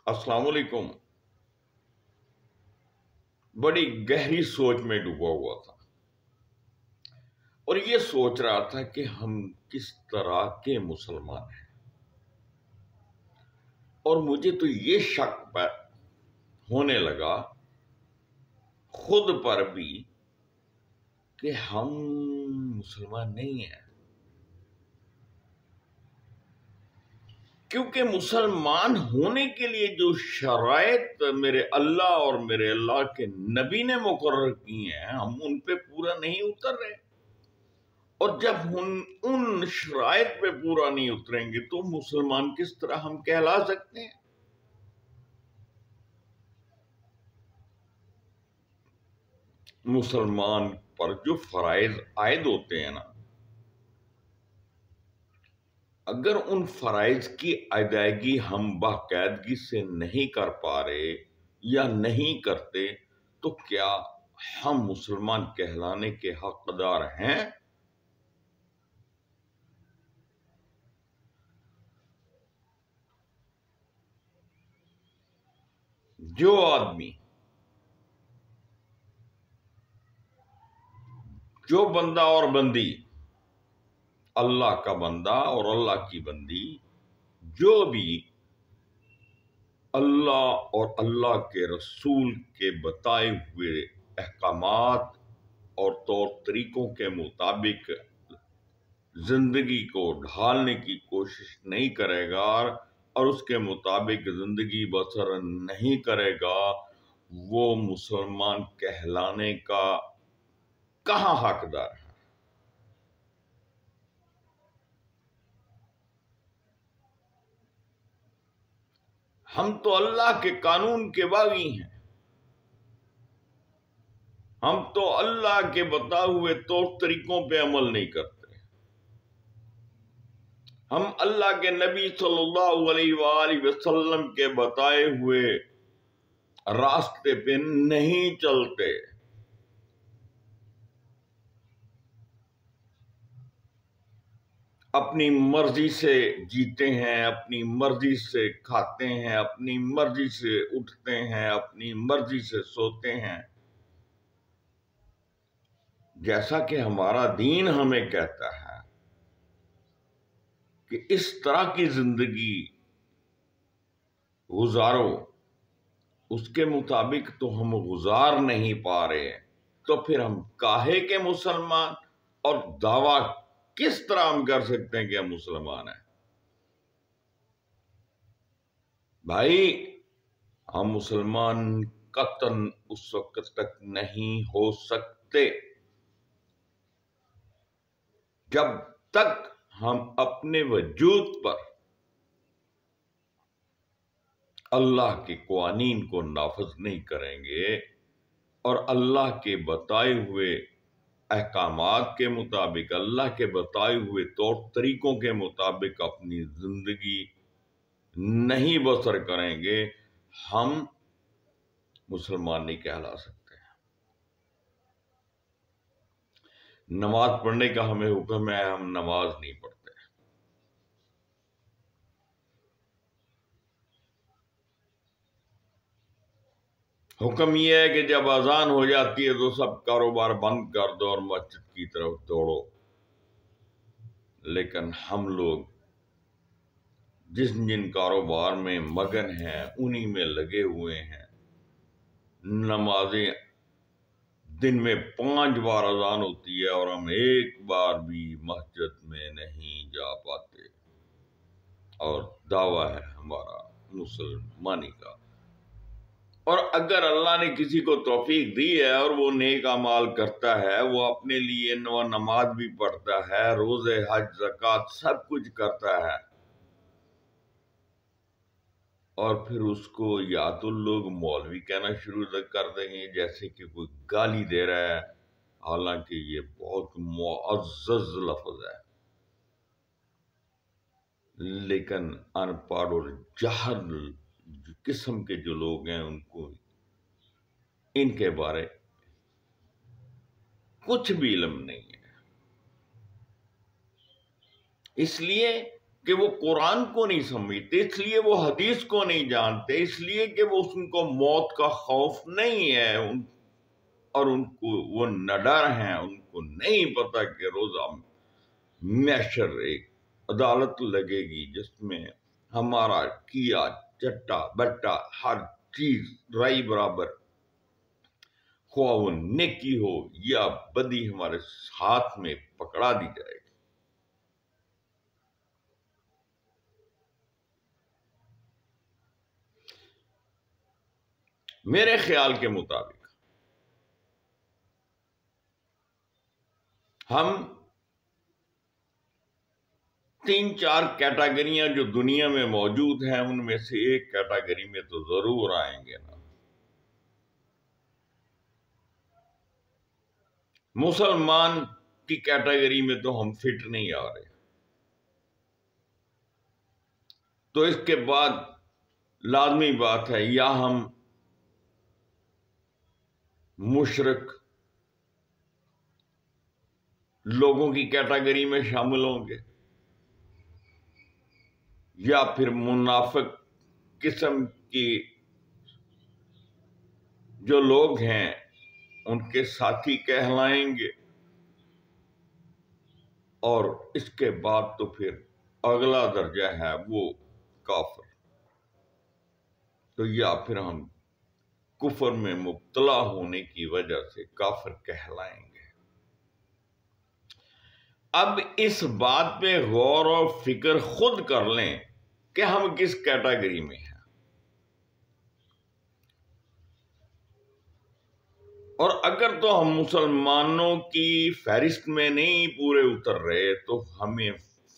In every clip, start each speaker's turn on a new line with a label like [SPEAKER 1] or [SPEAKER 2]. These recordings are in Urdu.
[SPEAKER 1] السلام علیکم۔ بڑی گہری سوچ میں ڈوبا ہوا تھا اور یہ سوچ رہا تھا کہ ہم کس طرح کے مسلمان ہیں، اور مجھے تو یہ شک ہونے لگا خود پر بھی کہ ہم مسلمان نہیں ہیں، کیونکہ مسلمان ہونے کے لیے جو شرائط میرے اللہ اور میرے اللہ کے نبی نے مقرر کی ہیں ہم ان پہ پورا نہیں اتر رہے، اور جب ان شرائط پہ پورا نہیں اتریں گے تو مسلمان کس طرح ہم کہلا سکتے ہیں؟ مسلمان پر جو فرائض عائد ہوتے ہیں نا، اگر ان فرائض کی ادائیگی ہم باقاعدگی سے نہیں کر پا رہے یا نہیں کرتے تو کیا ہم مسلمان کہلانے کے حقدار ہیں؟ جو آدمی، جو بندہ اور بندی، اللہ کا بندہ اور اللہ کی بندی، جو بھی اللہ اور اللہ کے رسول کے بتائے ہوئے احکامات اور طور طریقوں کے مطابق زندگی کو ڈھالنے کی کوشش نہیں کرے گا اور اس کے مطابق زندگی بسر نہیں کرے گا، وہ مسلمان کہلانے کا کہاں حقدار ہے؟ ہم تو اللہ کے قانون کے باغی ہیں، ہم تو اللہ کے بتائے ہوئے طور طریقوں پہ عمل نہیں کرتے، ہم اللہ کے نبی صلی اللہ علیہ وآلہ وسلم کے بتائے ہوئے راستے پہ نہیں چلتے، اپنی مرضی سے جیتے ہیں، اپنی مرضی سے کھاتے ہیں، اپنی مرضی سے اٹھتے ہیں، اپنی مرضی سے سوتے ہیں، جیسا کہ ہمارا دین ہمیں کہتا ہے کہ اس طرح کی زندگی گزارو، اس کے مطابق تو ہم گزار نہیں پا رہے، تو پھر ہم کاہے کے مسلمان، اور دعویٰ کس طرح ہم کر سکتے ہیں کہ ہم مسلمان ہیں؟ بھائی، ہم مسلمان قطعاً اس وقت تک نہیں ہو سکتے جب تک ہم اپنے وجود پر اللہ کے قوانین کو نافذ نہیں کریں گے اور اللہ کے بتائے ہوئے احکامات کے مطابق، اللہ کے بتائے ہوئے طور طریقوں کے مطابق اپنی زندگی نہیں بسر کریں گے، ہم مسلمان نہیں کہلا سکتے۔ نماز پڑھنے کا ہمیں حکم ہے، ہم نماز نہیں پڑھتے۔ حکم یہ ہے کہ جب اذان ہو جاتی ہے تو سب کاروبار بند کر دو اور مسجد کی طرف دوڑو، لیکن ہم لوگ جن کاروبار میں مگن ہیں انہی میں لگے ہوئے ہیں۔ نمازیں دن میں 5 بار اذان ہوتی ہے اور ہم ایک بار بھی مسجد میں نہیں جا پاتے، اور دعویٰ ہے ہمارا مسلمانی کا۔ اور اگر اللہ نے کسی کو توفیق دی ہے اور وہ نیک اعمال کرتا ہے، وہ اپنے لیے نماز بھی پڑھتا ہے، روزے، حج، زکوٰۃ سب کچھ کرتا ہے، اور پھر اس کو یا تو لوگ مولوی کہنا شروع کر دیں گے جیسے کہ کوئی گالی دے رہا ہے، حالانکہ یہ بہت معزز لفظ ہے، لیکن ان پڑھ اور جاہل قسم کے جو لوگ ہیں ان کو ان کے بارے کچھ بھی علم نہیں ہے، اس لیے کہ وہ قرآن کو نہیں سمجھتے، اس لیے وہ حدیث کو نہیں جانتے، اس لیے کہ ان کو موت کا خوف نہیں ہے، اور ان کو وہ نڈر ہیں، ان کو نہیں پتا کہ روزہ محشر ایک عدالت لگے گی جس میں ہمارا کیا چٹا بٹا ہر چیز رائی برابر، خواہ وہ نیکی ہو یا بدی، ہمارے ہاتھ میں پکڑا دی جائے گی۔ میرے خیال کے مطابق ہم 3-4 کیٹاگریاں جو دنیا میں موجود ہیں ان میں سے ایک کیٹاگری میں تو ضرور آئیں گے نا۔ مسلمان کی کیٹاگری میں تو ہم فٹ نہیں آ رہے، تو اس کے بعد لازمی بات ہے یا ہم مشرک لوگوں کی کیٹاگری میں شامل ہوں گے، یا پھر منافق قسم کی جو لوگ ہیں ان کے ساتھی کہلائیں گے، اور اس کے بعد تو پھر اگلا درجہ ہے وہ کافر۔ تو یا پھر ہم کفر میں مبتلا ہونے کی وجہ سے کافر کہلائیں گے۔ اب اس بات پہ غور اور فکر خود کر لیں کہ ہم کس کیٹاگری میں ہیں، اور اگر تو ہم مسلمانوں کی فہرست میں نہیں پورے اتر رہے تو ہمیں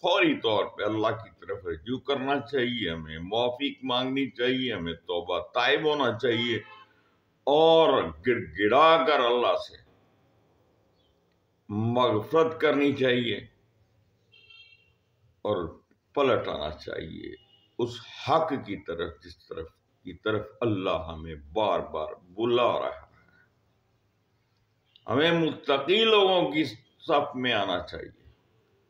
[SPEAKER 1] فوری طور پہ اللہ کی طرف رجوع کرنا چاہیے، ہمیں معافی مانگنی چاہیے، ہمیں توبہ تائب ہونا چاہیے، اور گڑ گڑا کر اللہ سے مغفرت کرنی چاہیے، اور پلٹ آنا چاہیے اس حق کی طرف جس طرف اللہ ہمیں بار بار بلا رہا ہے۔ ہمیں متقی لوگوں کی صف میں آنا چاہیے،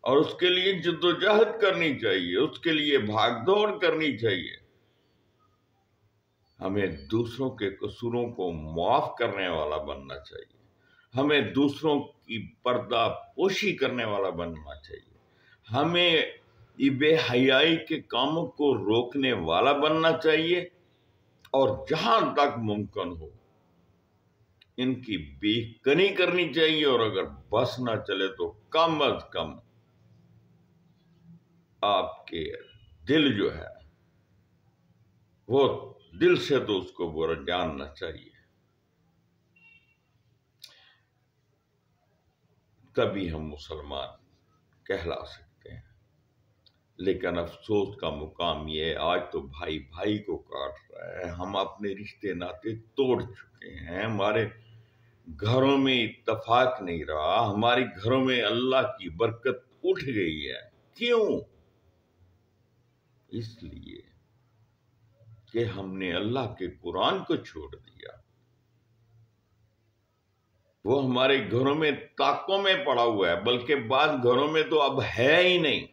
[SPEAKER 1] اور اس کے لیے جد و جہد کرنی چاہیے، اس کے لیے بھاگ دوڑ کرنی چاہیے۔ ہمیں دوسروں کے قصوروں کو معاف کرنے والا بننا چاہیے، ہمیں دوسروں کی پردہ پوشی کرنے والا بننا چاہیے، ہمیں یہ بے حیائی کے کاموں کو روکنے والا بننا چاہیے، اور جہاں تک ممکن ہو ان کی بے کنی کرنی چاہیے، اور اگر بس نہ چلے تو کم از کم آپ کے دل جو ہے وہ دل سے تو اس کو برا جاننا چاہیے، تبھی ہم مسلمان کہلا سکتے ہیں۔ لیکن افسوس کا مقام یہ ہے آج تو بھائی بھائی کو کاٹ رہا ہے، ہم اپنے رشتے ناطے توڑ چکے ہیں، ہمارے گھروں میں اتفاق نہیں رہا، ہمارے گھروں میں اللہ کی برکت اٹھ گئی ہے۔ کیوں؟ اس لیے کہ ہم نے اللہ کے قرآن کو چھوڑ دیا، وہ ہمارے گھروں میں طاقوں میں پڑا ہوا ہے، بلکہ بعض گھروں میں تو اب ہے ہی نہیں۔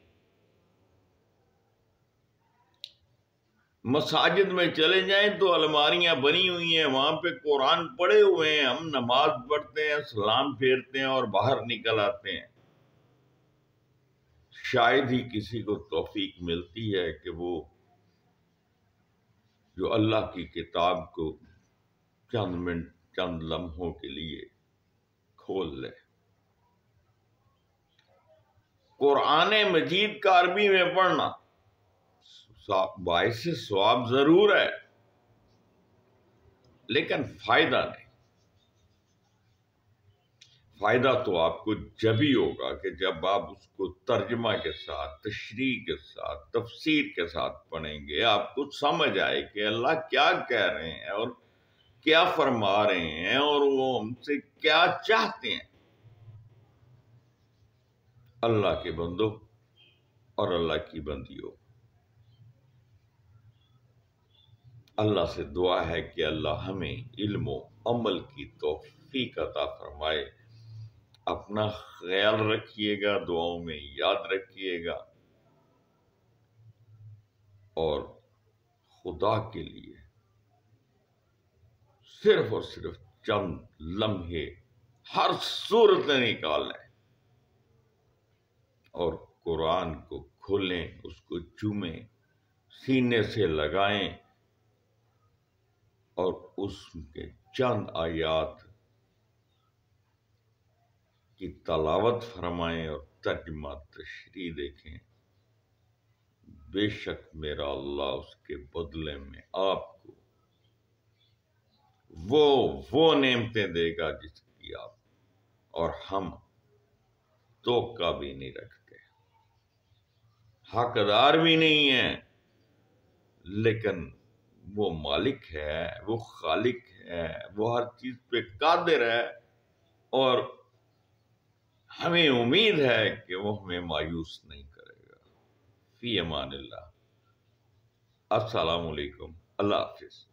[SPEAKER 1] مساجد میں چلے جائیں تو الماریاں بنی ہوئی ہیں، وہاں پہ قرآن پڑے ہوئے ہیں، ہم نماز پڑھتے ہیں، سلام پھیرتے ہیں اور باہر نکل آتے ہیں۔ شاید ہی کسی کو توفیق ملتی ہے کہ وہ جو اللہ کی کتاب کو چند منٹ چند لمحوں کے لیے کھول لے۔ قرآن مجید کا عربی میں پڑھنا باعث ثواب ضرور ہے، لیکن فائدہ نہیں۔ فائدہ تو آپ کو جب ہی ہوگا کہ جب آپ اس کو ترجمہ کے ساتھ، تشریح کے ساتھ، تفسیر کے ساتھ پڑھیں گے، آپ کو سمجھ آئے کہ اللہ کیا کہہ رہے ہیں اور کیا فرما رہے ہیں، اور وہ ہم سے کیا چاہتے ہیں۔ اللہ کے بندو اور اللہ کی بندیوں، اللہ سے دعا ہے کہ اللہ ہمیں علم و عمل کی توفیق عطا فرمائے۔ اپنا خیال رکھیے گا، دعاؤں میں یاد رکھیے گا۔ اور خدا کے لیے صرف اور صرف چند لمحے ہر صورت میں نکالیں اور قرآن کو کھولیں، اس کو چومیں، سینے سے لگائیں اور اس کے چند آیات کی تلاوت فرمائیں اور ترجمہ تشریح دیکھیں۔ بے شک میرا اللہ اس کے بدلے میں آپ کو وہ نعمتیں دے گا جس کی آپ اور ہم توقع بھی نہیں رکھتے، حقدار بھی نہیں ہیں، لیکن وہ مالک ہے، وہ خالق ہے، وہ ہر چیز پہ قادر ہے، اور ہمیں امید ہے کہ وہ ہمیں مایوس نہیں کرے گا۔ فی امان اللہ۔ السلام علیکم، اللہ حافظ۔